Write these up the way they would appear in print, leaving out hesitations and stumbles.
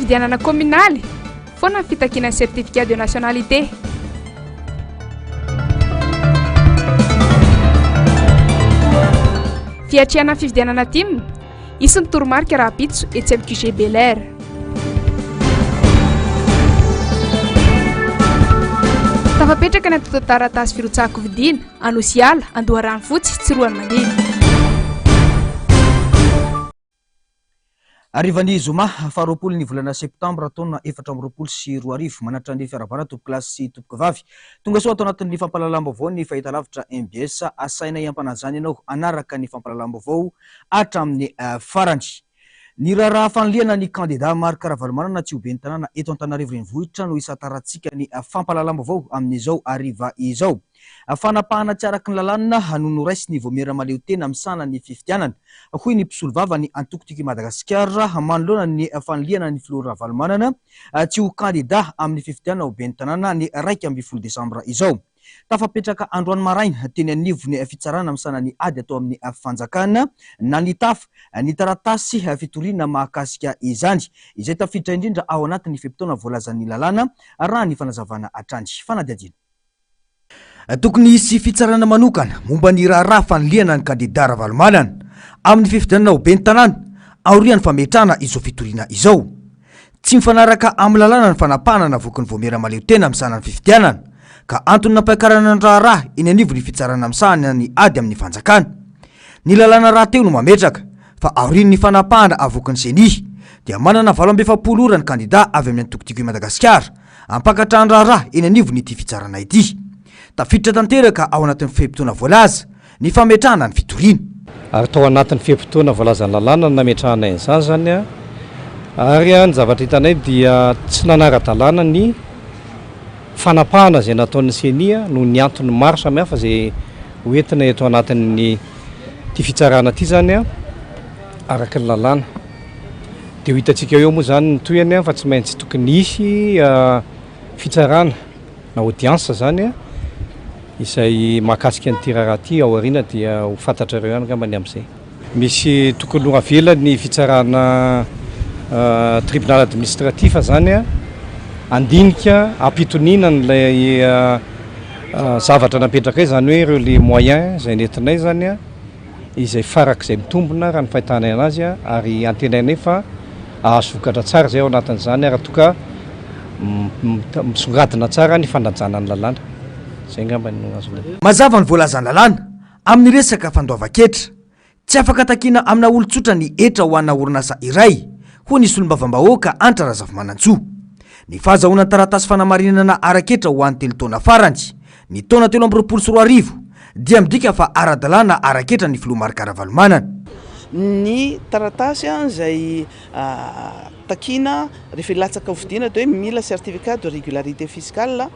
fividianana communaly foana ny fitakiana certificat de nationalité. Fiatriana fividianana TIM isin'ny toromarika Rapitso etsy amin'ny QG Bel Air. Tafapetraka ny atao taratasy firotsahako vidiana Anosiala Andoharano fotsy Tsiroany Mandiny. Arrivani zoma faharoapolo ny volana septambra taona 2024 manatra ny fiaravana tompo klasy sy tompoka vavy tonga soa atao anatin'ny fampalalam-baovao ny fahitalavitra MBS asaina iampanazany ianao anaraka ny fampalalam-baovao hatramin'ny farany. Ny raharaha fanliana ny kandida Marc Ravalomanana tsy ho ben'ny tanàna eto Antananarivo renivohitra no isataratsika ny fampalalam-baovao amin'izao hariva izao. Fanapahana tsy araky ny lalàna nono raisy ny voamera maleo tena misana ny fifidianana hoy ny mpisolo vava ny antokotiky Madagasikara manoloana ny fanliana ny Flora Ravalomanana tsy ho kandida amin'ny fifidianana ho ben'ny tanàna ny 2 Desambra izao. Tafapetraka androany maraina teny anivo ny fitsarana misana ny ady atao amin'ny fanjakana na ny taf ny taratasy fitoriana mahakasika izany izay tafiditra indrindra ao anatin'ny feptaona voalazan'ny lalàna raha ny fanazavana atrany fanadiadiana. Tokony hisy fitsarana manokana momba ny raharaha fanliana ny kandida Ravalomanana amin'ny fifidianana ho ben'ny tanàna aorian'ny fametrahana izao fitoriana izao. Tsy mifanaraka amin'ny lalàna ny fanapahana navoaky ny voamera maleo tena misana ny fifidianana ka antony nampakarana ny raharaha eny anivo ny fitsarana misahana ny ady amin'ny fanjakana. Ny lalàna raha teo no mametraka fa aorian'ny fanapahana avoaky ny seni dia manana 27 ora ny kandida avy amin'ny antokotiko Madagasikara ampakatra ny raharaha eny anivo ny ity fitsarana ity. Tafiditra tanteraka ao anatin'ny fehimpotoana voalaza ny fametrahana ny fitoriana. Ary tao anatin'ny fehimpotoana voalaza ny lalàna ny nametrahana izany zany ary ny zavatra hitanay dia tsy nanara-dalàna ny fanapahana zay nataon'ny senia no ny antony maro samihafa zay hoentina eto anatin'ny ty fitsarana ty zany araky ny lalàna. Dia ho hitantsika eo moa zany ny toyany fa tsy maintsy tokony hisy fitsarana na audience zany izay mahakasika an'ity raharaha ty ao aoriana dia ho fantatrareo ihany angambany amin'izay. Misy tokony ho avelany fitsarana tribunal administratif zany andinika ampitoniana n'ilay zavatra napetraka zany hoe ireo le moyen zay nentinay zany izay farak'izay mitombona raha ny fahitanay anazy ary antenainay fa ahazo vokatra tsara zay ao anatin'izany raha toka misongadina tsara ny fandanjana ny lalàna. Zay ngambany no azo lazaina. Mazava ny voalazany lalàna amin'ny resaka fandoava-ketra tsy afaka takiana amina olon-tsotra ny etra ho anna orinasa iray ho nisy olom-bavambahoaka Antra Razavamanantsoa. Ny fahazahoana taratasy fanamarinana araketra ho an'ny telo taona farany ny taona 2024 dia midika fa ara-dalàna araketra ny filoha Marc Ravalomanana. Ny taratasy zay takina rehefa latsaka ho vidiana dia hoe mila certificat de régularité fiscale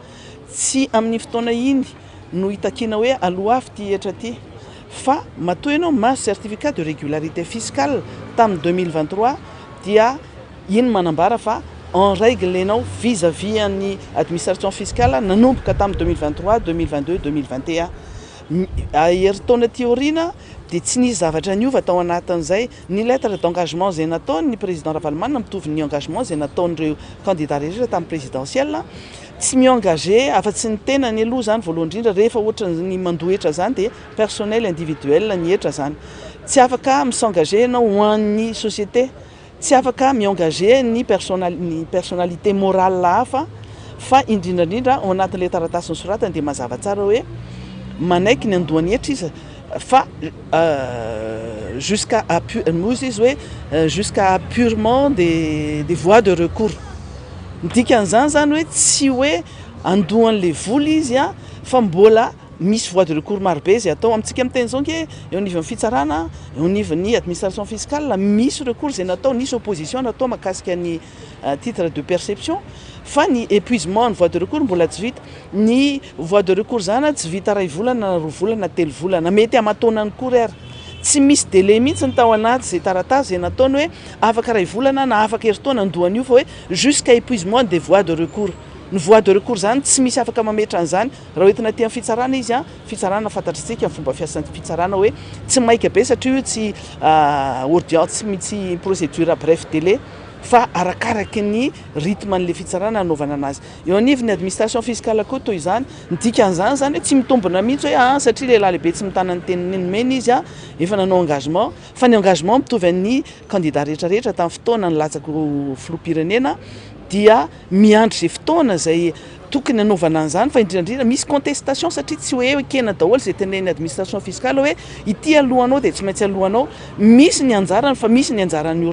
tsy amin'ny fotoana iny no hitakina hoe aloha avy ty etra ty fa matoa ianao mas certificat de régularité fiscale tamin'ny 2023 dia iny manambara fa en règle enao vis-à-vis an'ny administration fiscale nanomboka tamin'ny 2023 2022 2021 herintaona théorina dia tsy nisy zavatra niova tao anatin'izay ny lettre d'engagement zay nataony ny président Ravalomanana mitovy ny engagement zay nataon'ireo candidat rehetra tamin'ny présidentielle tsy mi-engagé afa-tsy ny tena ny aloha zany voalohany indrindra rehefa ohatra ny mandohetra zany dia personnel individuel ny etra zany tsy afaka misengagé ianao ho an'ny société tsy afaka mi-engagé ny personnalité morale hafa fa indrindrandrindra ao anatin'ilay taratasy ny soratany dia mazava tsara hoe manaiky ny andohany etra izy fa jusqu'à appurement des voies de recours. Dikan'izany zany hoe tsy hoe andohan'le vola izy fa mbola misy voie de recours marobe zay atao amintsika amin'ny teny zao ke eo anivon'ny fitsarana eo anivon'ny administration fiscale misy recours zay natao nisy opposition natao mahakasika ny titre de perception fa ny épuisement ny voie de recours mbola tsy vita. Ny voie de recours zany tsy vita 2 volana na 2 volana 3 volana mety amatonany courrier tsy misy délai mihitsy ny tao anaty zay taratasy zay nataony hoe afaka 2 volana na afaka herintaona andohany io fa hoe jusqu'à épuisement des voies de recours. Ny voie de recours zany tsy misy afaka mametra an'izany raha hoentina ty amin'ny fitsarana izy fitsarana fantatritsika amin'ny fomba fiasan'ny fitsarana hoe tsy maika be satria io tsy audience tsy procédure bref délai fa arakaraky ny rythme n'le fitsarana anaovana anazy eo anivony administration fiscale koa toy izany dikan'izany zany hoe tsy mitombona mihitsy hoe satria lehilahy lehibe tsy mitana ny teniny mena izy efa nanao engagement fa ny engagement mitovy amin'ny candidat rehetrarehetra tamin'ny fotoana ny latsako filoham-pirenena dia miandry zay fotoana zay tokony anaovana an'izany fa indrindra misy contestation satria tsy hoe kena daholo zay tenen'ny administration fiscale hoe ity alohanao dia tsy maintsy alohanao misy ny anjarany fa misy ny anjaran'ny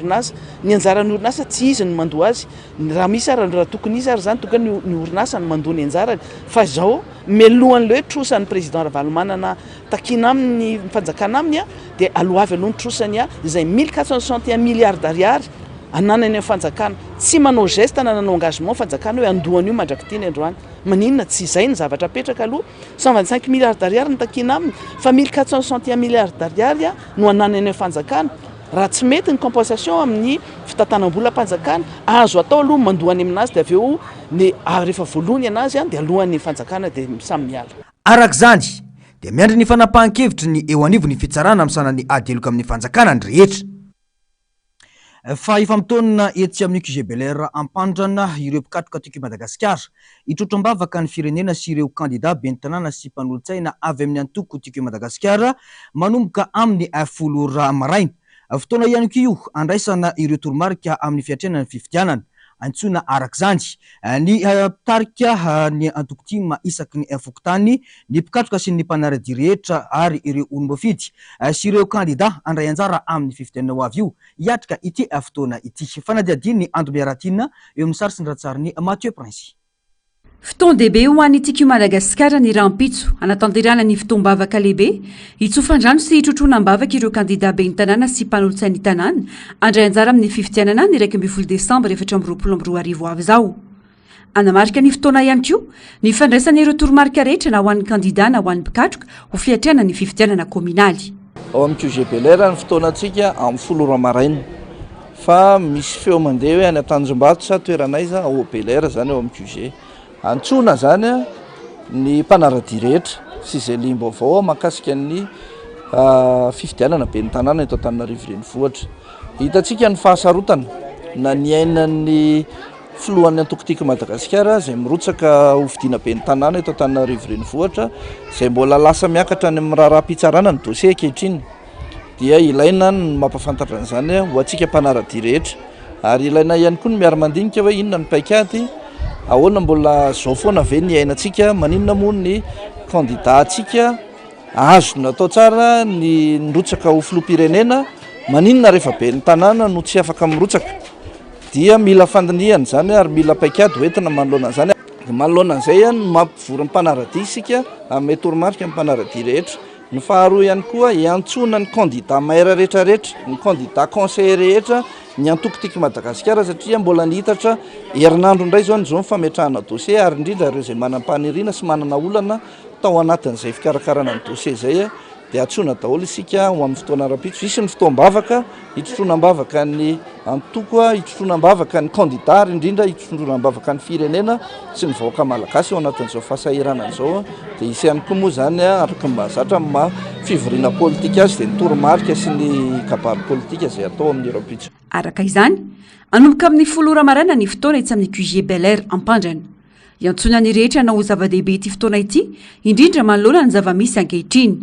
orinasa tsy izy ny mandoa azy raha misy raha tokony izy ary zany tokony ny orinasa ny mandoa ny anjarany fa zao mialohan'le hoe trosan'ny président Ravalomanana takina amin'ny fanjakana aminy dia alohavy aloha ny trosany izay 1461 milliards d'ariary ananany fanjakana tsy manao geste nanao engagement fanjakana hoe andohany io mandrakitiny androany maninona tsy izay ny zavatra petraka aloha 125 milliards d'ariary ny takina aminy fa 1461 milliards d'ariary no ananany fanjakana raha tsy mety ny compensation amin'ny fitantanam-bola mpanjakana azo atao aloha mandohany aminazy dia avy eo ny rehefa voalohany anazy dia alohan'ny fanjakana dia samy miala arak'izany dia miandry ny fanapahan-kevitra ny eo anivony fitsarana amin'ny sanany adeloka amin'ny fanjakana ny rehetra fa efa mitona etsy amin'ny QG Bel Air ampandrana ireo mpikatroka teto Madagasikara itrotram-bavaka ny firenena sy ireo candidat ben'ny tanàna sy mpanolontsaina avy amin'ny antoko teto Madagasikara manomboka amin'ny 10 ra maraina fotoana ihany koa io andraisana ireo toromarika amin'ny fiatrenany fifidianana antsoina arak'izany ny tarika ny antokotima isaky ny fokotany ny mpikatroka sy ny mpanarady rehetra ary ireo olombafidy sy ireo candidat andray anjara amin'ny fifidianana ho avy io hiatrika ity fotoana ity fanadiadiny andro miaratina eo amin'ny sary sy ny ratsariny Mathieu Prince. Fotoana dehibe ho an'ny tiko Madagasikara ny rampitso anatanterana ny fotoam-bavaka lehibe itsofan-drano sy itrotroana-bavaka ireo candidat ben'ny tanàna sy mpanolontsaina ny tanàna andray anjara amin'ny fifidianana ny 12 Desambra 2022 avy izao. Anamarika ny fotoana ihany koa ny fandraisana ireo toromarika rehetra na ho an'ny candidat na ho an'ny mpikatroka ho fiatrana ny fifidianana kominaly. Ao amin'ny QG Bel Air ny fotoanantsika amin'ny 10 ra maraina fa misy feo mandeha hoe any Tanjombato sa toeranaiza ao Bel Air zany ao amin'ny QG. Antsona zany ny mpanarady rehetra sy izay limbaovao mahakasika ny fifidianana ben'ny tanàna eto Antananarivo renivohitra. Hitantsika ny fahasarotana na ny ainan'ny filohan'ny antokotiko Madagasikara izay mirotsaka hovidiana ben'ny tanàna eto Antananarivo renivohitra izay mbola lasa miakatra any amin'ny raharaham-pitsarana ny dosie ankehitriny dia ilaina ny mampafantatra an'izany ho antsika mpanarady rehetra ary ilaina ihany koa ny miara-mandinika hoe inona ny paikady ahoana mbola zao foana ve ny ainantsika maninona moa ny candidat atsika azo natao tsara ny mirotsaka ho filoham-pirenena maninona rehefa ben'ny tanàna no tsy afaka mirotsaka dia mila fandinihana zany ary mila paikady hoentina manoloana an'izany manoloana an'izay no mampivory ny mpanarady isika amin'ny toromarika ny mpanarady rehetra ny faharoa ihany koa iantsona ny candidat maire rehetrarehetra ny candidat conseiller rehetra ny antokotiko Madagasikara satria mbola nihitatra herinandro indray zao ny fametrahana dossier ary indrindra ireo izay manam-paniriana sy manana olana tao anatin'izay fikarakarana ny dossier zay dia antsona daholo isika ho amin'ny fotoana rapitso isy ny fotoam-bavaka itrotroana-bavaka ny antoko itrotroana-bavaka ny candidat ary indrindra itrotroana-bavaka ny firenena sy ny vahoaka malagasy ao anatin'izao fahasahirana izao dia isy ihany koa moa zany araka mahazatra ma fivoriana politika azy dia ny toromarika sy ny kabary politika izay atao amin'ny rapitso. Araka izany anomboka amin'ny 10 ra maraina ny fotoana etsy amin'ny QG Bel Air ampandrana iantsona ny rehetra na ho zava-dehibe ity fotoana ity indrindra manoloana ny zava-misy ankehitriny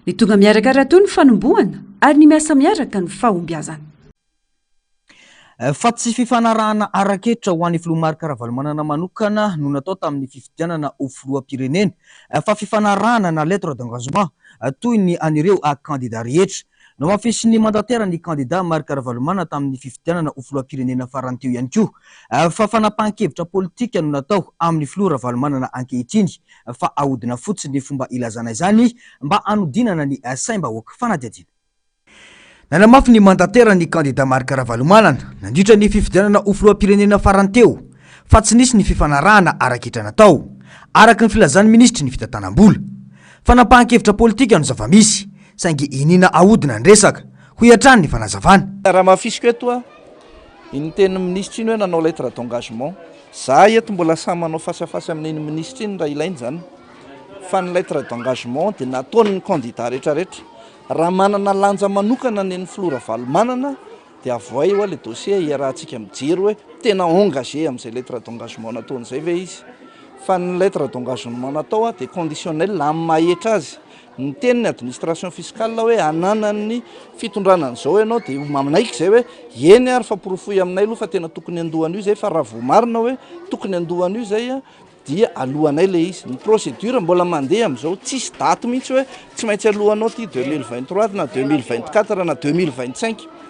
ny tonga miaraka raha toy ny fanombohana ary ny miasa miaraka ny fahombiazana. Fa tsy fifanarahana araketra ho an'ny filomarika Ravalomanana manokana no natao tamin'ny fifidianana ho filoham-pirenena fa fifanarahana na lettre d'engagement toy ny an'ireo candidat rehetra no mampisy ny mandatera ny candidat Marika Ravalomanana tamin'ny fifidianana ho filoham-pirenena farany teo ihany koa fa fanapahan-kevitra politika no natao amin'ny filoha Ravalomanana ankehitriny fa ahodina fotsiny ny fomba ilazana izany mba anodinana ny saim-bahoaka fanadiadina. Nanamafy ny mandatera ny candidat Marika Ravalomanana nandritra ny fifidianana ho filoham-pirenena farany teo fa tsy nisy ny fifanarahana araketra natao araka ny filazan'ny ministry ny fitantanam-bola. Fanapahan-kevitra politika no zava-misy saingy inina ahodina ny resaka ho iatrany ny fanazavana. Raha mafisiko eto iny teny ministry iny hoe nanao lettre d'engagement za eto mbola samy manao fasafasy amin'iny ministry iny raha ilainy zany fa ny lettre d'engagement dia nataony ny candidat rehetrarehetra raha manana lanja manokana ny filoha Ravalomanana dia avoay oa le dossier iarahantsika mijery hoe tena engagé amin'izay lettre d'engagement nataon'izay ve izy fa ny lettre d'engagement natao a dia conditionnel amin'ny mahetra azy ny tenin'ny administration fiscale hoe ananany fitondrana an'izao ianao dia maminaiky zay hoe eny ary fa porofoy aminay aloha fa tena tokony andohana io zay fa raha voamarina hoe tokony andohana io zay a dia alohanay le izy ny procédure mbola mandeha amin'izao tsisy daty mihitsy hoe tsy maintsy alohanao ty 2023 na 2024 na 2025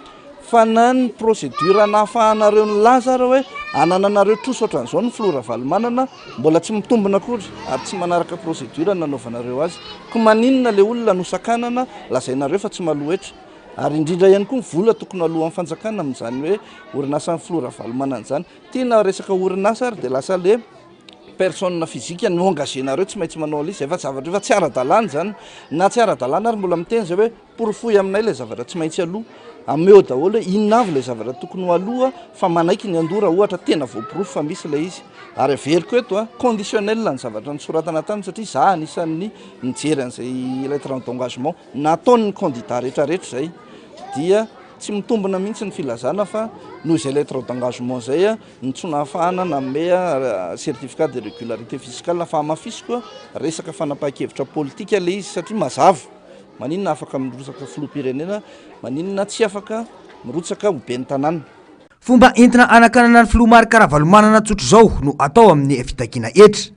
fa na ny procédure nahafahanareo ny lazara hoe anananareo troso ohatran'izao ny flora valomanana mbola tsy mitombona akory ary tsy manaraka procédure nanaovanareo azy ko maninona le olona nosakanana lazainareo fa tsy malohetra ary indrindra ihany koa vola tokony aloha amin'ny fanjakana amin'izany hoe orinasa ny flora valomanana zany tiana resaka orinasa ary dia lasa le personne physique ny engagénareo tsy maintsy manao izy efa zavatra efa tsy ara-dalàna zany na tsy ara-dalàna ary mbola miteny zay hoe porofoy aminay le zavatra tsy maintsy aloha ameo daholo hoe inona avy le zavatra tokony ho aloha fa manaiky ny andora ohatra tena voaporofo fa misy le izy ary averiko eto a conditionnel ny zavatra nysoratana tany satria za anisan'ny nijery an'izay lettre d'engagement nataon'ny candidat rehetrarehetra zay dia tsy mitombona mihitsy ny filazana fa noho izay lettre d'engagement zay a nitsona hafahana nanome certificat de régularité fiscale fa hamafisy koa resaka fanapahan-kevitra politika le izy satria mazava maninona afaka mirotsaka filoham-pirenena maninona tsy afaka mirotsaka ho ben'ny tanàna fomba entina anakanana ny filoha marikarahavalomanana tsotro zao no atao amin'ny fitakiana etra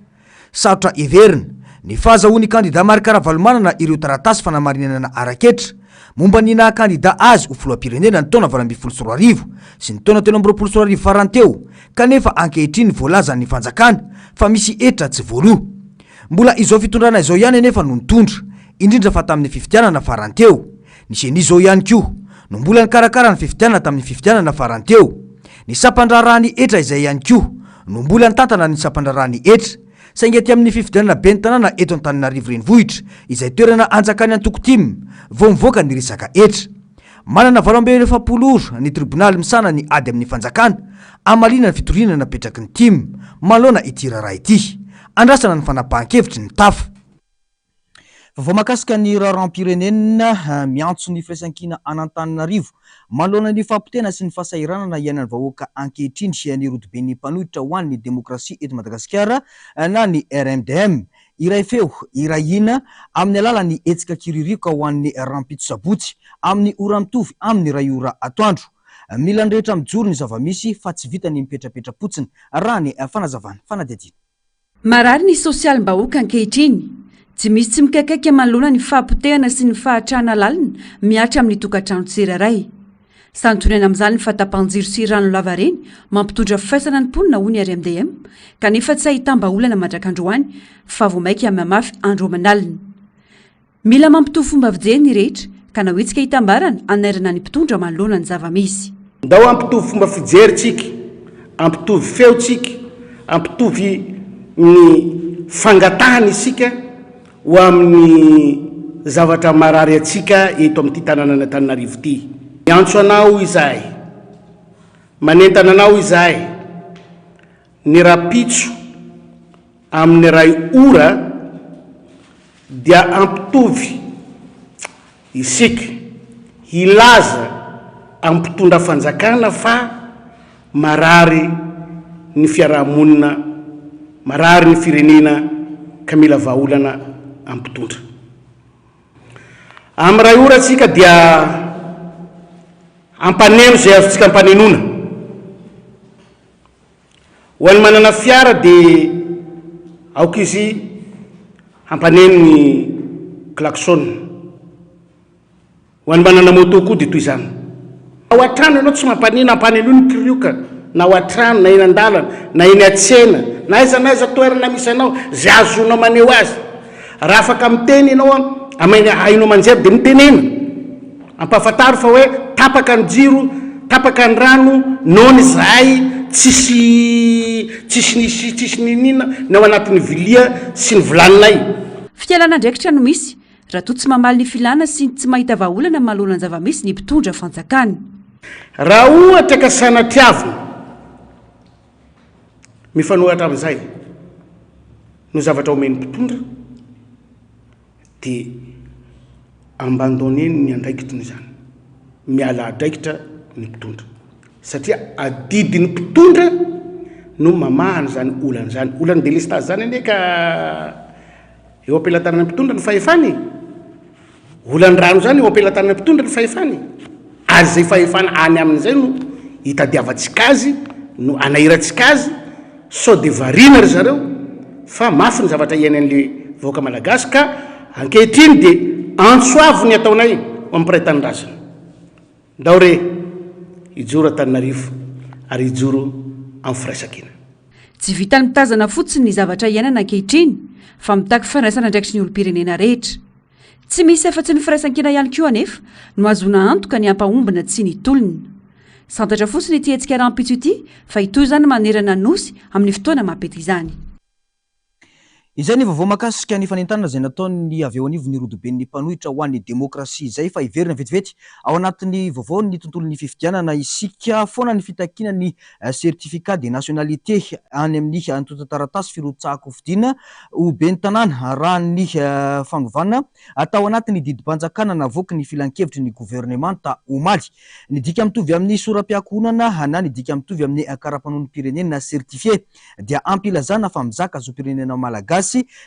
sarotra everina ny fahazahoany candidat marikarahavalomanana ireo taratasy fanamarinana araketra momba ny naha-candidat azy ho filoham-pirenena ny taona 2024 sy ny taona 2024 farany teo kanefa ankehitriny voalaza ny fanjakana fa misy etra tsy voaloha mbola izao fitondrana izao ihany anefa no nitondra indrindra fa tamin'ny fifidianana farany teo ny seny izao ihany koa no mbola nikarakara ny fifidianana tamin'ny fifidianana farany teo ny sapandrarany etra izay ihany koa no mbola nitantana ny sapandrarany etra saingy aty amin'ny fifidianana ben'ny tanàna eto Antananarivo renivohitra izay toerana anjakany Antokotimy vao mivoaka ny resaka etra manana 27 ny tribonaly misana ny ady amin'ny fanjakana amalina ny fitorinana napetraky ny Timy malona ity raharaha ity andrasana ny fanapahan-kevitry ny tafa vao makasika ny raharam-pirenena miantso ny firaisankina an'Antananarivo malona ny fampitena sy ny fahasahiranana iainan'ny vahoaka ankehitriny sy ny rodoben'ny mpanohitra ho an'ny demokrasia eto Madagasikara na ny RMDM iray feo irahina amin'ny alalan'ny hetsika kiririoka ho an'ny rampitso sabotsy amin'ny ora mitovy amin'ny ray ora atoandro mila ndrehetra mijoro ny zavamisy fa tsy vita ny mipetrapetra-potsiny raha ny fanazavana fanadihadiana marary ny sosialim-bahoaka ankehitriny tsy misy tsy mikakaiky manoloana ny fahampotehana sy ny fahatrana lalina miatra amin'ny tokantrano tsirairay santonena amin'izany ny fahatapanjiro sy rano lava reny mampitondra fifaisana ny mponina hoy ny RMDM kanefa tsy ahitam-baolana mandrak'androany fa vao maiky amin'ny mafy andro aman'alina mila mampitovy fomba fijery ny rehetra ka na hoetsika hitambarana anairana ny mpitondra manoloana ny zavamisy ndao ampitovy fomba fijerytsika ampitovy feotsika ampitovy ny fangatahana isika ho amin'ny zavatra marary atsika eto amin'ity tanàna Antananarivo ity miantso anao izahay manentana anao izahay ny rapitso amin'ny ray ora dia ampitovy isika hilaza ampitondra fanjakana fa marary ny fiarahamonina marary ny firenena ka mila vahaolana ampitondra amin'ny ray ora tsika dia ampaneno zay azotsika ampanenona ho an'ny manana fiara dia aoka izy ampaneno ny klaxon ho an'ny manana moto koa dia toy izany ao an-trano ianao tsy mampaneno ampaneno ny kirioka na ao an-trano na eny an-dalana na eny an-tsena na aiza naiza toerana misy anao zay azonao maneo azy raha afaka miteny ianao hainao manjary dia mitenena ampafantaro fa hoe tapaka ny jiro tapaka ny rano nony zahay tsisy ninina na ao anatin'ny vilia sy ny volaninay fitialana ndraikitra no misy raha toa tsy mamaly ny filana sy tsy mahita vahaolana mahalona ny zavamisy ny mpitondra fanjakany raha ohatra ka sanatiavina mifanohatra amin'izay no zavatra omeny mpitondra dia ambandoneny ny andraikitiny zany miala adraikitra ny mpitondra satria adidiny mpitondra no mamahana zany olana zany olany delestage zany ane ka eo ampelantanana mpitondra ny fahefany olany rano zany eo ampelantanana mpitondra ny fahefany ary zay fahefana any amin'izay no hitadiavatsika azy no anahiratsika azy sao de varina ry zareo fa mafy ny zavatra iainan'le vahoaka malagasy ka ankehitriny de antsoavo ny ataonay ampiray tanindrazina ndao re ijoro Antananarivo ary ijoro amin'ny firaisakina tsy vitany mitazana fotsiny ny zavatra iainana ankehitriny fa mitaky firaisana ndraikitry ny olo-pirenena rehetra tsy misy efa-tsy ny firaisan-kina ihany koa anefa no azona antoka ny ampahombina tsy ny tolony santatra fotsiny ity hetsika rahampitso ity fa itoy zany manerana nosy amin'ny fotoana mampety izany izay ny vaovao makasika ny fanentanana zay nataony avy eo anivony ny rodoben'ny mpanohitra ho an'ny demokrasia izay fa iverina vetivety ao anatin'ny vaovao ny tontolon'ny fifidianana isika foana ny fitakina ny certificat de nationalité any amin'ny antota-taratasy firotsahako fidina ho ben'ny tanàna raha ny fanovana atao anatin'ny didim-panjakana navoaka ny filan-kevitry ny gouvernemanta omaly ny dika mitovy amin'ny soram-piankonana na ny dika mitovy amin'ny karapanon'nym-pirenena certifié dia ampilazana fa mizaka zo-pirenena malagasy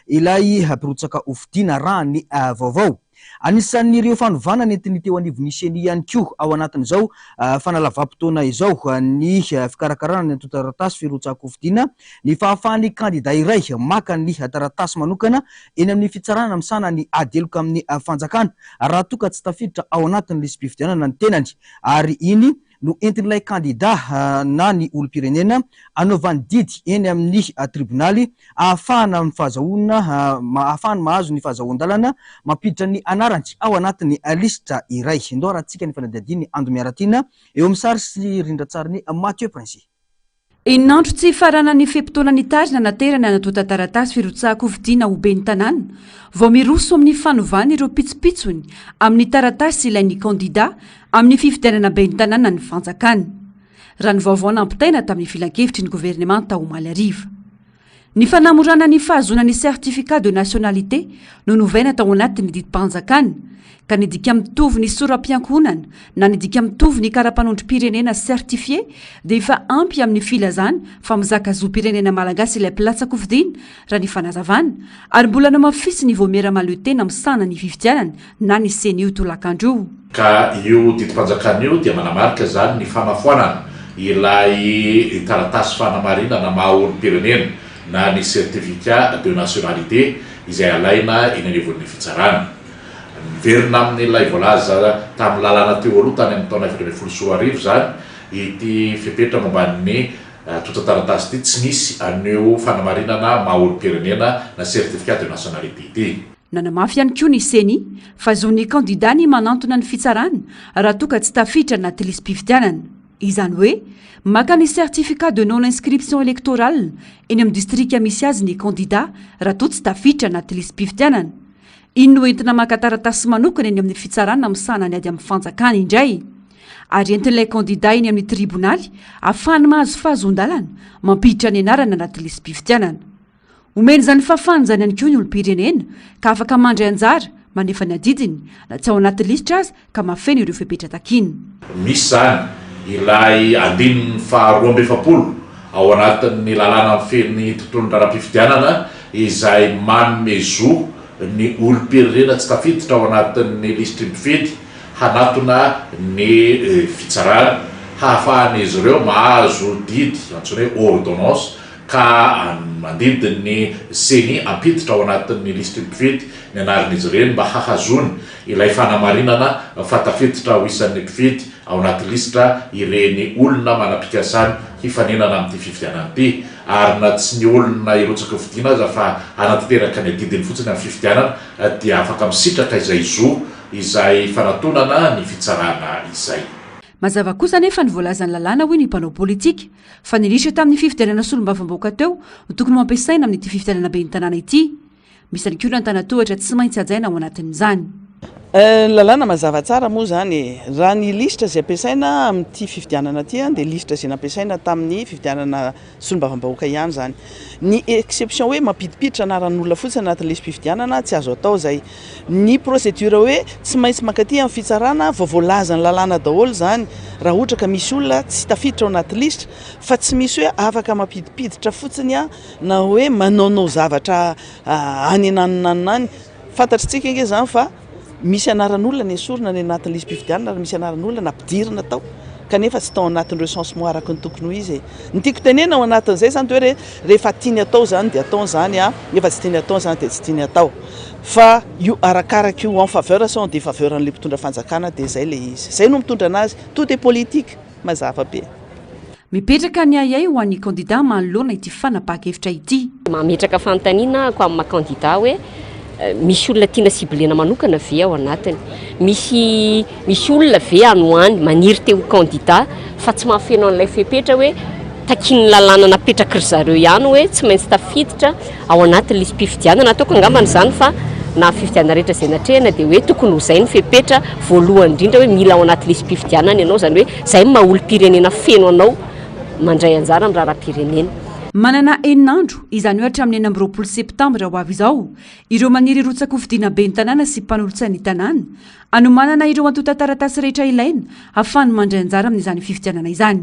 ilay mpirotsaka ofidina raha ny vaovao anisan'ireo fanovana nentiny teo anivony seny ihany koa ao anatin'izao fanalava-potoana izao ny fikarakarana ny antota-taratasy firotsaka ofidina ny fahafahan'ny kandida iray maka ny taratasy manokana eny amin'ny fitsarana misana ny adeloka amin'ny fanjakana raha toka tsy tafiditra ao anatin'ny lisy-pifidianana ny tenany ary iny no entin'ilay kandida na ny olo-pirenena anaovany didy eny amin'ny tribonaly ahafahana mifahazahoana ahafahany mahazo ny fahazahoan-dalana mampiditra ny anarany ao anatin'ny listra iray indao raha tsika ny fanadiadiany ando miaratina eo amin'ny sary sy rindrantsariny Mathieu Prince inandro tsy farana ny fepitona ny tarina naterana anatota-taratasy firotsahako fidina ho ben'ny tanàna vao miroso amin'ny fanovana ireo pitsopitsony amin'ny taratasy ilain'ny kandida amin'ny fifidianana ben'ny tanàna ny fanjakana raha ny vaovao nampitaina tamin'ny filan-kevitry ny gouvernemanta Omaly Ariva ny fanamorana ny fahazonany certificat de nationalité no novaina tao anatin'ny didim-panjakana ka nidika mitovy ny soram-piankonana na nidika mitovy ny karapanondrom-pirenena certifié dia efa ampy amin'ny filazana fa mizaka zo-pirenena malagasy ilay pilatsako fidina raha ny fanazavana ary mbola namafisy ny voamiera mahaleo tena misana ny fifidianana na ny senio tolakandro ka io didim-panjakana io dia manamarika zany ny famafoanana ilay taratasy fanamarinana maha olo-pirenena na ny certificat de nationalité izay alaina eny anivon'ny fitsarana verina amin'ilay voalaza tamin'ny lalàna teo aloha tany amin'ny taona 2024 zany ity fepetra momban'ny tota-taratasy ity tsy misy aneo fanamarinana maha olo-pirenena na certificat de nationalité ity nanamafy ihany koa ny seny fa zon'ny kandida ny manantona ny fitsarana raha toka tsy tafiditra anaty lisy-pifidianana izany hoe maka ny certificat de non inscription électorale eny amin'ny distrika misy azy ny kandida raha to tsy tafiditra anaty lisy-pifidianana iny no entina maka taratasy manokana eny amin'ny fitsarana misana ny ady amin'ny fanjakana indray ary entin'ilay kandida eny amin'ny tribonaly ahafahany mahazo fahazon-dalana mampiditra ny anarana anaty lisy-pifidianana omeny zany fahafahany zany ihany koa ny olo-pirenena ka afaka mandray anjara manefa ny adidiny na tsy ao anaty lisitra azy ka mafeny ireo fepetra takiny misy zany ilay andininy faharoa amby efapolo ao anatin'ny lalàna feny tontolon-dara-pifidianana izay manome zo ny olo-pirenena tsy tafiditra ao anatin'ny lisitry mpifidy hanatona ny fitsarana hahafahan'izy ireo mahazo didy antsoina hoe ordonnance ka mandidiny seny ampiditra ao anatin'ny lisitry mpifidy ny anaran'izy ireny mba hahazony ilay fanamarinana fa tafiditra ho isan'ny mpifidy ao anaty lisitra ireny olona manam-pikasany hifanenana amin'ity fifidianana ity ary na tsy ny olona irotsaka fidina aza fa anatanteraka ny adidiny fotsiny amin'ny fifidianana dia afaka misitraka izay zo izay fanatonana ny fitsarana izay mazava kosa nefa ny voalazany lalàna hoe ny mpanao politika fa niritra tamin'ny fifidianana solombavam-boaka teo tokony mampiasaina amin'ity fifidianana ben'ny tanàna ity misy any koa ny tanatohatra tsy maintsy ajaina ao anatin'izany lalàna mazava tsara moa zany raha ny listra zay ampiasaina amin'ity fifidianana ty dia listra zay nampiasaina tamin'ny fifidianana solombavambahoaka ihany zany ny exception hoe mampidipiditra anaran'olona fotsiny anatin'ny listra fifidianana tsy azo atao zay ny procédure hoe tsy maintsy mankaty amin'ny fitsarana voavoalaza ny lalàna daholo zany raha ohatra ka misy olona tsy tafiditra ao anaty listra fa tsy misy hoe afaka mampidipiditra fotsiny na hoe manaonao zavatra any ananonanany fantatritsika nge zany fa misy anaran'olona ny esorina ny anatin'ny listra fifidianana ary misy anaran'olona nampidirina tao kanefa tsy tao anatin'ny recensement araka ny tokony ho izy ny tiako tenena ao anatin'izay zany hoe rehefa tiany atao zany dia atao zany nefa tsy tiany atao zany dia tsy tiany atao fa io arakaraka io en faveur sa en défaveur an'le mpitondra fanjakana dia zay le izy zay no mitondra anazy tout est politique mazava be mipetraka ny ayay ho an'ny candidat manoloana ity fanapaka-hevitra ity mametraka fanontaniana ko amin'ny candidat hoe misy olona tiana siblena manokana ve ao anatiny misy olona ve anoany maniry teo candidat fa tsy mahafeno an'ilay fepetra hoe takiny lalàna napetraka ry zareo ihany hoe tsy maintsy tafiditra ao anatin'ny listra mpifidianana ataoko angambana zany fa na fifidianana rehetra zay natrehana dia hoe tokony ho zay ny fepetra voalohany indrindra hoe mila ao anaty listra mpifidianana ianao zany hoe zay maha-olo-pirenena feno anao mandray anjara amin'ny raharam-pirenena manana eninandro izany ohatra amin'ny 9 septambra ho avy izao ireo maniry rotsaka fidiana be ny tanàna sy mpanolotsa ny tanàna anomanana ireo antota-taratasy rehetra ilaina ahafahany mandray anjara amin'izany fifidianana izany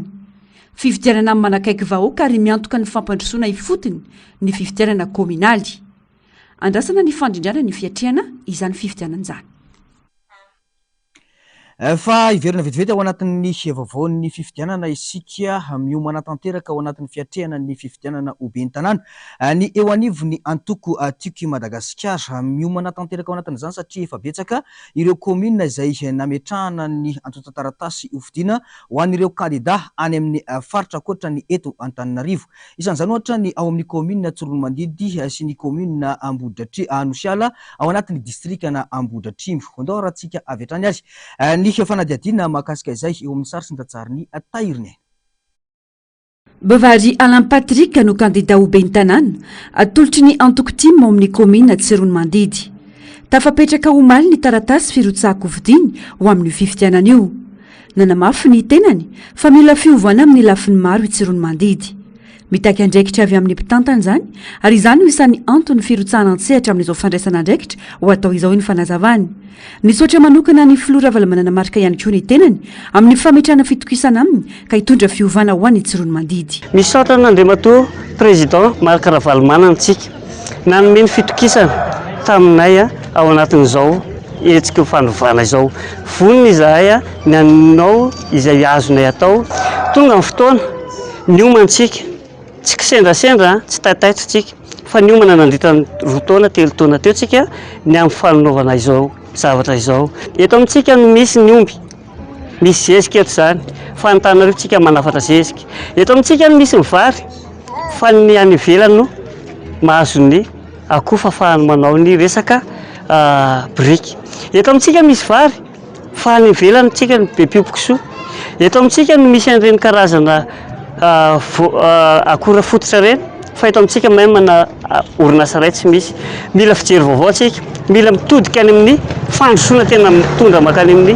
fifidianana amin'ny manakaiky vahoaka ary miantoka ny fampandrosoana ifotony ny fifidianana kominaly andrasana ny fandrindrana ny fiatrehana izany fifidianan'izany fa iverina vetivety ao anatin'ny vaovaon'ny fifidianana isika miomana tanteraka ao anatin'ny fiatrehana ny fifidianana oben'ny tanàna ny eo anivony antoko tiky Madagasikara miomana tanteraka ao anatin'izany satria efa betsaka ireo commune izay nametrahana ny antota-taratasy hofidiana ho an'ireo candidat any amin'ny faritra ankoatra ny eto Antananarivo isan'izany ohatra ny ao amin'ny commune Tsoromandidy sy ny commune Anosiala ao anatin'ny distrikana Ambohidratrimo andao raha tsika avy hatrany azy ny fanadiadiana mahakasika izay eo amin'ny sary sy ny tantsary ny tahiriny Bavary Alain Patrick no candidat ho ben'ny tanàna atolotry ny antoko-timo ao amin'ny commune Tsoromandidy tafapetraka omaly ny taratasy firotsahako vidiny ho amin'ny fifidianana io nanamafy ny tenany fa mila fiovana amin'ny lafiny maro i Tsoromandidy mitaiky andraikitra avy amin'ny mpitantana zany ary izany ho isan'ny antony firotsahana an-tsehatra amin'izao fandraisana andraikitra ho atao izao ny fanazavany nisotra manokana ny filoravana manana marika ihany koa ny tenany amin'ny fametrahana fitokisana aminy ka hitondra fiovana ho an'ny Tsoromandidy misaotrana Andriamatoa président Marc Ravalomanana antsika nanome ny fitokisana taminay ao anatin'izao etsika fanovana izao voniny izahay ny aninao izay azonay atao tonga ny fotoana niomantsika tsy kisendrasendra tsy taitaitsitsika fa niomana nandritra roa taona telo taona teo tsika ny amin'ny fanaovana izao zavatra izao eto amintsika no misy ny omby misy zezika eto zany fa ny Antananarivo tsika manafatra zezika eto amintsika no misy ny vary fa ny any ivelany no mahazo ny akoho fahafahany manao ny resaka briky eto amintsika misy vary fa ny ivelany tsika ny be piompokisoa eto amintsika no misy an'ireny karazana akora fototra reny fa eto amintsika mahay mana orinasa ray tsy misy mila fijery vaovao tsika mila mitodika any amin'ny fandrosoana tena mitondra makany amin'ny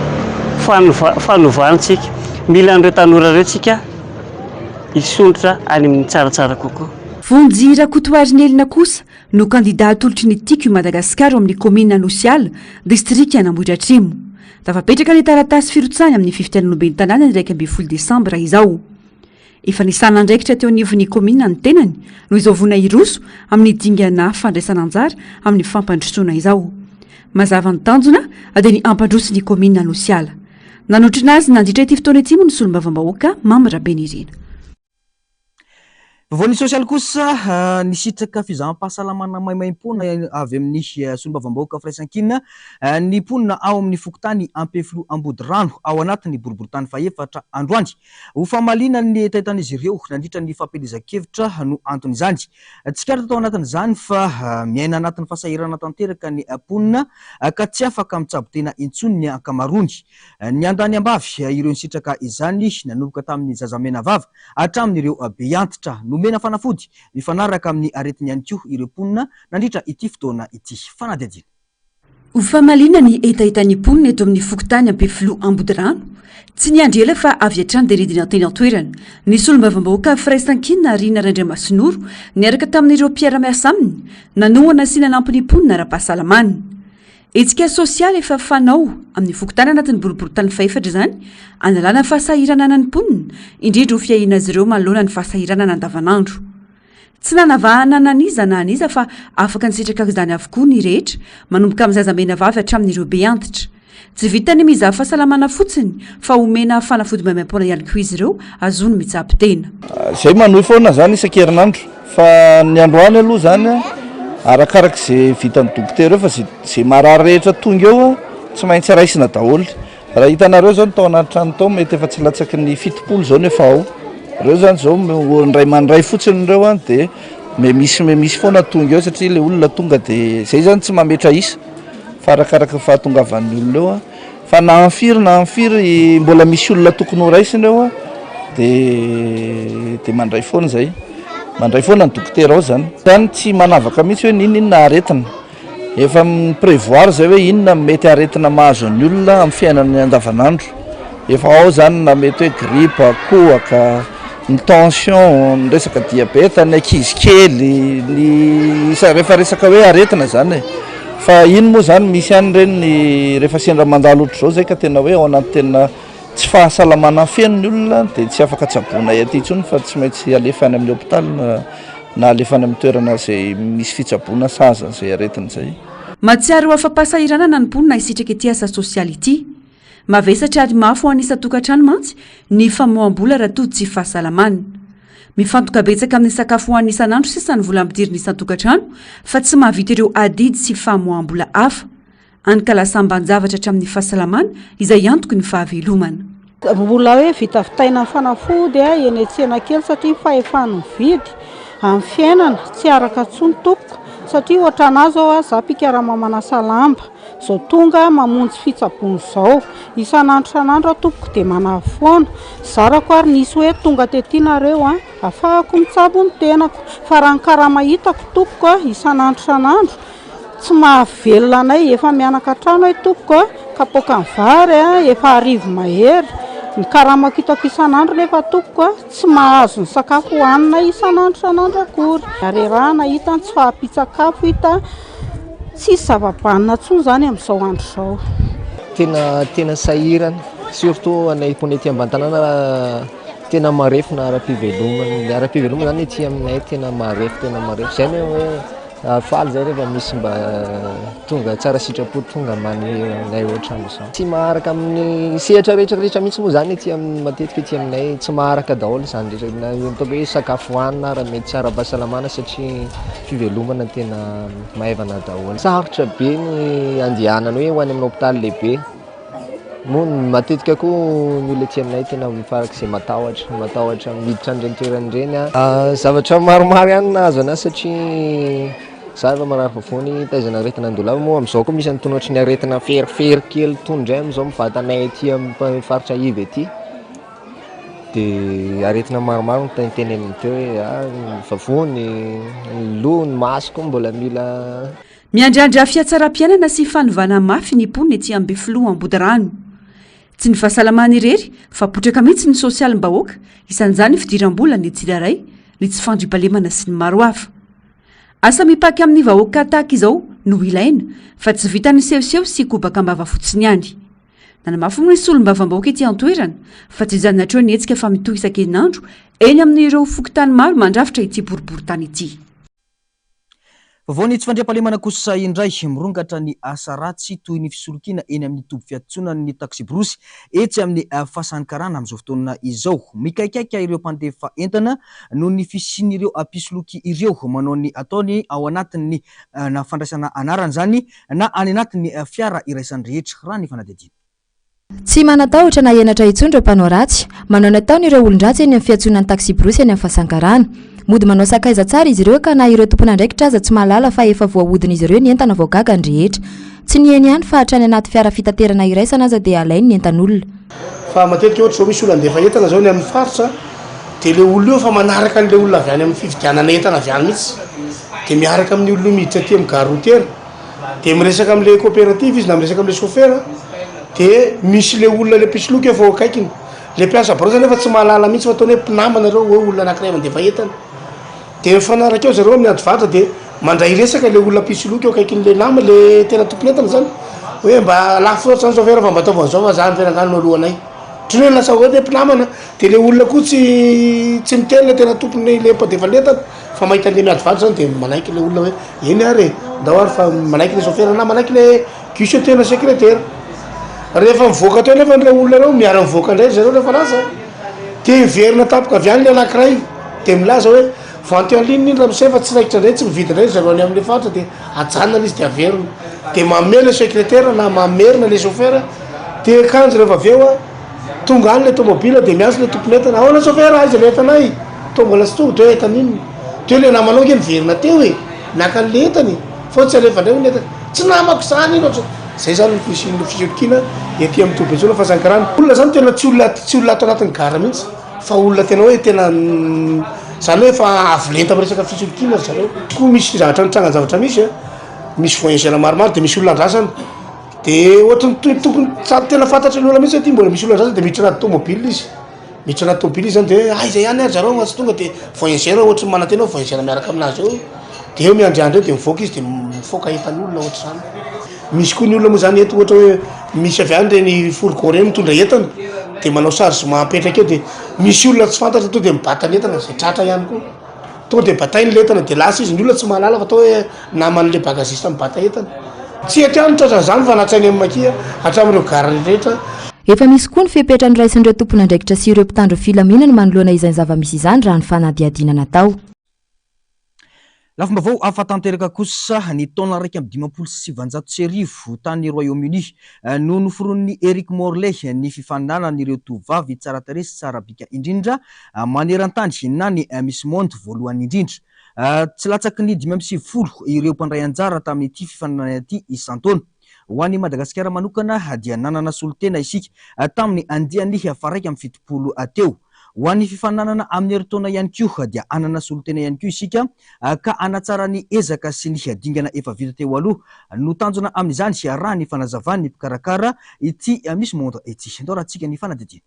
fanovanatsika mila an'ireo tanora ireo tsika hisondrotra any amin'ny tsaratsara kokoa Vonjy Rakotoarinelina kosa no candidat atolotry ny tiky Madagasikara amin'ny commune Anosiala district Ambohidratrimo tafapetraka ny taratasy firotsahana amin'ny fifidianana ben'ny tanàna ny 12 Desambra izao efa nisana andraikitra teo anivon'ny commune ny tenany no izao vona iroso amin'ny dingana fandraisana anjara amin'ny fampandrosoana izao mazava ny tanjona dia ny ampandroso ny commune Anosiala nanotrina azy nandritra ity fotoana ity moa ny solombavambahoaka Mamra Benirina Vaovao ny sosialy kosa nisitraka fizaham-pahasalamana maimaim-pona avy amin'ny solombavambahoaka firaisan-kinina ny ponina ao amin'ny fokotany Ampefilo Ambodirano ao anatin'ny boriboritany faefatra androany ho famaliana ny taitan'izy ireo nandritra ny fampelezan-kevitra no antony izany tsika tao anatin'izany fa miaina anatin'ny fasahirana tanteraka ny ponina ka tsy afaka mitsabo tena intsony ny ankamarony ny andany ambavy ireo nisitraka izany nanomboka tamin'ny zazamena vava hatramin'ireo be antitra mena fanafody mifanaraka amin'ny aretiny ihany koa ireo ponina nandritra ity fotoana ity fanadiadiana ho famalina ny etaitany mponina eto amin'ny fokotany ampefilo ambodirano tsy ny andrela fa avy atrany dia redina teny antoerana nisy olombavambahoaka firaisan-kinina riana raindray masinoro niaraka tamin'ireo mpiara-miasa aminy nanohana sy nanampy ny mponina ara-pahasalamany etsika sosialy efa fanao amin'ny fokotany anatin'ny boriboritany faefatra izany analana fahasahiranana ny mponina indrindra ho fiahina azy ireo manoloana ny fahasahiranana andavanandro tsy nanavahana naniza na aniza fa afaka nisitraka izany avokoa ny rehetra manomboka amin'ny zazamena vavy hatramin'ireo be antitra tsy vitany mizaha fahasalamana fotsiny fa omena fanafody maimaim-poana ihany koa izy ireo azony mitsapy-tena zay manohy foana zany isan-kerinandro fa ny androany aloha zany arakaraka izay vitan'ny dokotera eo fa zay marary rehetra tonga eo tsy maintsy raisina daholo raha hitanareo zao ny tao anaty trano tao mety efa tsy latsaky ny 7 zao nefa ao reo zany zao ndray mandray fotsiny reo dia misy foana tonga eo satria le olona tonga dia zay zany tsy mametra isa fa arakaraka fahatongavan'ny olona eo fa na amfiry mbola misy olona tokony ho raisina eo dia mandray foana zay mandray foana ny dokotera ao zany tsy manavaka mihitsy hoe inona aretina efa miprevoir zay hoe inona mety aretina mahazo ny olona amin'ny fiainany andavanandro efa ao zany na mety hoe grippe kohaka ny tension ny resaka diabeta ny ankizy kely ny rehefa resaka hoe aretina zany fa ino moa zany misy any reny ny rehefa sendra mandalo ohatr' zao zay ka tena hoe ao anaty tena tsy fahasalamana fiain'ny olona dia tsy afaka tsabona aty intsony fa tsy maintsy alefa any amin'ny hôpitaly na alefa any amin'ny toerana zay misy fitsabona saza zay aretina zay matsiary ho afa-pahasahiranana ny mponina isitraka ety asa sosialy ity mavesatra ary mafo ho anisa-tokantrano mantsy ny famoam-bola raha tody tsy fahasalamana mifantoka betsaka amin'ny sakafo hoan'ny isan'andro sisa ny vola ampidiriny isan-tokantrano fa tsy mahavita ireo adidy sy famoam-bola hafa anykalasamban-javatra hatramin'ny fahasalamana izay antoko ny fahavelomana mbola hoe vita vitaina ny fanafody eny an-tsena kely satria fahefan'ny vidy amin'ny fiainana tsy araka tsony tompoko satria ohatra anazy ao za mpikaramamana salamba zao tonga mamonjy fitsabony zao isan'andro tompoko dia manafoana zarako ary nisy hoe tonga tetinareo afahako mitsabo ny tenako fa raha ny karama hitako tompoko isan'andro tsy mahavelona anay efa mianaka trano hoe tompoko kapoka ny vary efa arivo mahery ny karamako hitako isan'andro nefa tompoko tsy mahazo ny sakafo hohanina isan'andro akory arerahana hita tsy fahampitsakafo hita tsisy zava-banina tsony zany amin'izao andro zao tena sahirana surtout anay ponety amban-tanàna tena marefo na ara-pivelomana zany ety aminay tena marefo zay hoe faly zay rehefa misy mba tonga tsara sitrapo tonga manay ohatran'izao tsy maharaka amin'ny sehatra rehetrarehetra mihitsy moa zany ety matetika ety aminay tsy maharaka daholo zany rehetra hoe sakafo hohanina raha mety tsara fahasalamana satria fivelomana tena maivana daholo sarotra be ny andehanana hoe ho any amin'ny hôpitaly lehibe matetika koa ny olona ety aminay tena mifarak'izay matahotra miditra an'ireny toeran'ireny zavatra maromaro ihany nahazo anazy satria za efa marary vavony taizana aretina andolava moa amin'izao koa misy antonatry ny aretina ferifery kely tondray amin'izao mivatanay ety amin'ny faritra ivy ety dia aretina maromaro nyteneniny teo hoe ny vavony ny loha ny maso koa mbola mila miandriandra fiatsaram-piainana sy fanovana mafy ny mponina ety ambe filoha ambodirano tsy ny fahasalamana irery fa potraka mihitsy ny sosialim-bahoaka isan'izany fidiram-bola ny tsiraray ny tsy fandribalemana sy ny maro hafa asa mipaky amin'ny vahoaka tahaka izao no ilaina fa tsy vita ny sehoseho sy kobaka mbava fotsiny ihany nanamafy moa nisy olom-bavam-bahoaka ety antoerana fa tsy izany natreo ny hetsika fa mitohy isan-kerinandro eny amin'ireo fokotany maro mandrafitra ity boriboritany ity vao ny tsy fandriam-pahalemana kosa indray mirongatra ny asa ratsy toy ny fisolokiana eny amin'ny toby fiatotsonany ny taxibrosy etsy amin'ny fahasankarana amin'izao fotoana izao mikaikaika ireo mpandefa entana noho ny fisian'ireo mpisoloky ireo manao ny ataony ao anatin'ny na fandraisana anarana zany na any anatin'ny fiara iraisan'ny rehetra raha ny fanadihadiana tsy manatahotra na enatra intsony ireo mpanao ratsy manao ny ataony ireo olon-dratsy eny amin'ny fiatsonan'ny taxibrosy eny amin'ny fahasankarana mody manao sakaiza tsara izy ireo ka na ireo tompona ndraikitra aza tsy mahalala fa efa voahodina izy ireo ny entana voagaga ny rehetra tsy ny eny ihany fa hatrany anaty fiara fitaterana iraisana aza dia alainy ny entan'olona fa matetika ohatra zao misy olona andefa entana zao ny amin'ny faritra dia le olona eo fa manaraka an'ilay olona avy any amin'ny fividianana entana avy any mihitsy dia miaraka amin'ny olona miditra aty amin'ny gare routière dia miresaka amin'le coopérative izy na miresaka amin'le chauffeur dia misy le olona le pisoloky efa akaikiny le mpiasa baro zany efa tsy mahalala mihitsy fa ataony hoe mpinamana reo hoe olona anankiray mandefa entana dia mifanaraka eo zareo amin'ny andro vatra dia mandray resaka le olona pisoloky eo akaikin'le nama le tena tompony entana zany hoe mba lafo zany chauffeur fa mba ataovan'izao fa za mifiananganona alohanay otrany hoe lasa hoe mpinamana dia le olona koa tsy miteny le tena tompony le mpandefa lentana fa mahita le miady vatra zany dia manaiky le olona hoe eny ary ndao ary fa manaiky le chauffeur na manaiky le guichet tena secrétaire rehefa mivoaka teo nefa le olona reo miara mivoaka ndray zareo rehefa lasa dia iverina tapoka avy any le anankiray dia milaza hoe vente en ligne raha misy fa tsy raikitra ndray tsy mividy ndray zareo any amin'le faritra dia ajanona izy dia averina dia mamela le secrétaire na mamerina le chauffeur dia kanjo rehefa avy eo tonga any le tomobile dia miazo le tompony entana ahoana chauffeur aiza le entanay tombola tsy tonga teo entana iny teo le namanao ke miverina teo e naka an'le entany fa tsy alefa ndray ny entany tsy namako zany ino zay zany ny fisolokina ety amin'ny tobentsona fasankarana olona zany tena tsy olona ato anatin'ny gara mihitsy fa olona tena hoe tena zany hoe fa avolenta miresaka fisolokina zareo koa misy zavatra nitrangany zavatra misy voyageur maromaro dia misy olona andrasany dia ohatrany tokony tena fantatry ny olona mihitsy ty mbola misy olona andrasany dia miditra anaty tomobile izy miditra anaty tomobile izy zany dia aiza ihany ary zareo tsy tonga dia voyageur ohatry manantena hoe voyageur miaraka aminazy eo dia eo miandriandro eo dia mivoaka izy dia mifoaka entan'olona ohatry zany misy koa ny olona moa zany eto ohatra hoe misy avy any reny fourgon reny mitondra entana dia manao chargement apetraka eo dia misy olona tsy fantatra to dia mibata ny entana zay tratra ihany koa to dia batainy le entana dia lasa izy ny olona tsy mahalala fa atao hoe naman'le bagazista mibata entana tsy etianitra zany fa natsainy amin'ny makia hatramin'ireo gara rehetra efa misy koa ny fepetra ny raisin'ireo tompony andraikitra sy ireo mpitandro filaminana manoloana izany zava-misy izany raha ny fanadihadiana natao lafomba vao afatanteraka kosa ny taona raika amin'ny 2019 tany Royaume-Uni no noforon'ny Eric Morley ny fifaninanan'ireo tovavy tsara tarehy sy tsara bika indrindra maneran-tany na ny Miss Monde voalohany indrindra tsy latsaky ny 2020 ireo mpandray anjara tamin'ity fifaninana ity isan-taona ho an'ny Madagasikara manokana dia nanana solotena isika tamin'ny andiany faraika amin'ny fitopolo teo ho an'ny fifaninanana amin'ny heritaona ihany koa dia anana solotena ihany koa isika ka anatsara ny ezaka sy ny dingana efa vita teo aloha no tanjona amin'izany raha ny fanazavany ny mpikarakara ity Miss Monde ity ndao raha tsika ny fanadidina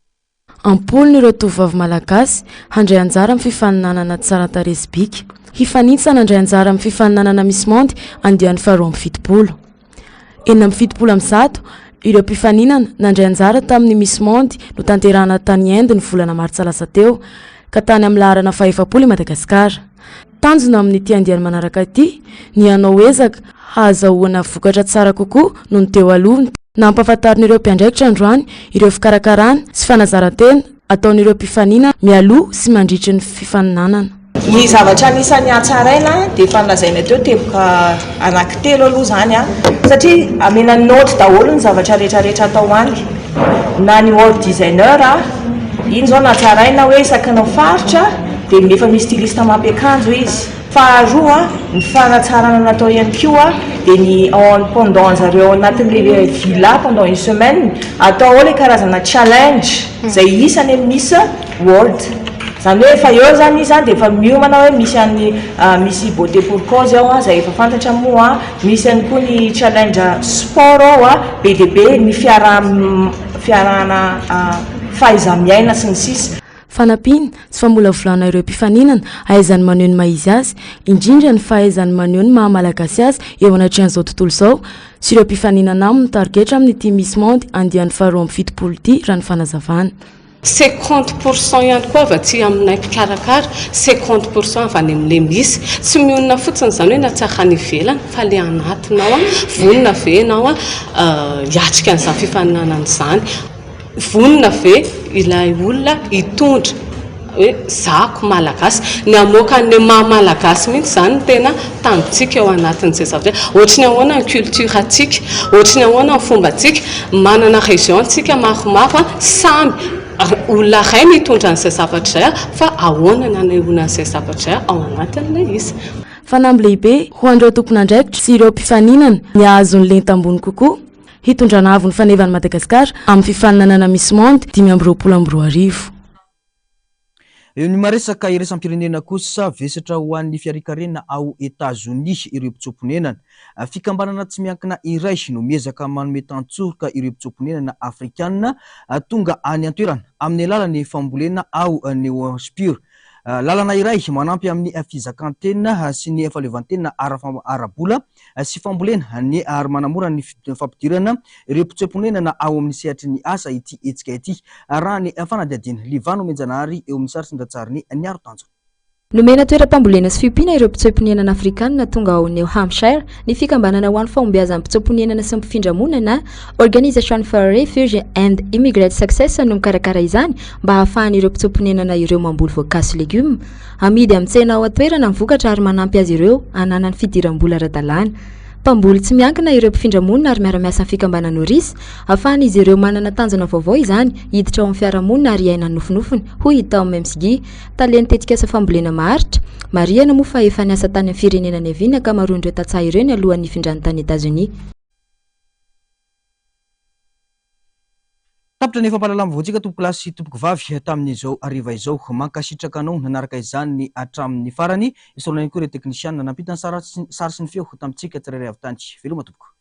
ampolon'ireo tovavy malagasy handray anjara amin'ny fifaninanana tsara tarehy sy bika hifanitsana handray anjara amin'ny fifaninanana Miss Monde andiany faharoa amby fitopolo enina amby fitopolo amby zato ireo mpifaninana nandray anjara tamin'ny Miss Monde no tanterahana tany Inde ny volana martsa lasa teo ka tany amin'ny laharana 7 Madagasikara tanjona amin'ity andiany manaraka ity ny hanao ezaka hahazahoana vokatra tsara kokoa no ny teo aloha nampahafantarin'ireo mpiandraikitra androany ireo fikarakarana sy fanazarantena ataon'ireo mpifanina mialoha sy mandritry ny fifaninanana ny zavatra anisany hatsaraina dia fanazaina teo teboka anankitelo aloha zany satria amenany note daholo ny zavatra rehetrarehetra atao any na ny web designer iny zao natsaraina hoe isakinao faritra dia efa misy styliste mampiakanjo izy faharoa ny fanatsarana natao ihany koa dia ny pendant zareo anatin'le villa pendant une semaine atao ao le karazana challenge zay isany Miss World zany hoe efa eo zany izy dia efa miomana hoe misy any misy beauté pour cause ao zay efa fantatra moa misy any koa ny challenge sport ao be dia be ny fiarahana fahaiza-miaina sy ny sisa fanampiana sy famolavolana ireo mpifaninana ahaizany maneho ny maizy azy indrindra ny fahaizany maneho ny mahamalagasy azy eo anatrehan'izao tontolo izao sy ireo mpifaninana aminy targetra amin'ity Miss Monde andiany faharoa amby fitopolo ity raha ny fanazavana 50% ihany koa avatsy aminay mpikarakara 50% avy any amin'le misy tsy mionona fotsiny zany hoe natsaka ny ivelany fa le anatinao vonona ve enao hiatrika an'izany fifaninanana izany vonona ve ilay olona hitondra hoe zako malagasy ny amoakan'le mahamalagasy mihitsy zany tena tanjontsika eo anatin'izay zavatra ohatra ny ahoana ny culture atsika ohatra ny ahoana ny fomba atsika manana région atsika maromaro samy olona ray mitondra an'izay zavatra zay fa ahoana ny anehoana an'izay zavatra zay ao anatin'ilay izy fanamby lehibe ho an'ireo tompony andraikitra sy ireo mpifaninana ny ahazony lentambony kokoa hitondrana avo ny fanevany Madagasikara amin'ny fifaninanana Miss Monde 2020. eo ny maresaka iraisam-pirenena kosa vesatra ho an'ny fiarikarenana ao Etats-Unis ireo mpitsoponenana. Fikambanana tsy miankina iray no miezaka manome tantsoroka ireo mpitsoponenana afrikanina tonga any an-toerana amin'ny alalan'ny fambolena ao neospure. Lalana iray manampy amin'ny fizakantena sy ny fahaleovantenina ara-bola sy fambolena ny ary manamora ny fampidirana ireo mpitsoponenana ao amin'ny sehatry ny asa ity etsika ity raha ny fanadihadiana Livano Menjanary eo amin'ny saritsin-datsariny ny aro-tanjona. Nomena toeram-pambolena sy fiompiana ireo mpitsoponenana afrikanina tonga ao New Hampshire ny fikambanana ho an'ny fahombiazan'ny mpitsoponenana sy mpifindramona Organisation for Refuge and Immigrant Success no mikarakara izany mba hahafahan' ireo mpitsoponenana ireo mamboly voankazo legioma amidy amin'ny tsena ao an-toerana ny vokatra ary manampy azy ireo hananany fidiram-bola ara-dalàna. Mpamboly tsy miankina ireo mpifindramona ary miara-miasa amin'ny fikambanana Oris ahafahana izy ireo manana tanjona vaovao izany hiditra ao amin'ny fiarahamonina ary iaina nofinofiny hoy tao Memsgi taleny tetika asa fambolena maharitra Mariana moa fa efa niasa tany amin'ny firenena ny aviana ankamaroan'ireo tantsaha ireo ny alohan'ny hifindrany tany Etats-Unis. Tapitra ny fampalalama voantsika tompoko lahy sy tompoko vavy tamin'izao ariva izao mankasitraka anao nanaraka izany hatramin'ny farany isorana koa ireo teknisianina nampitany sary sy ny feo tamintsika tsirairay avy tany veloma tompoko.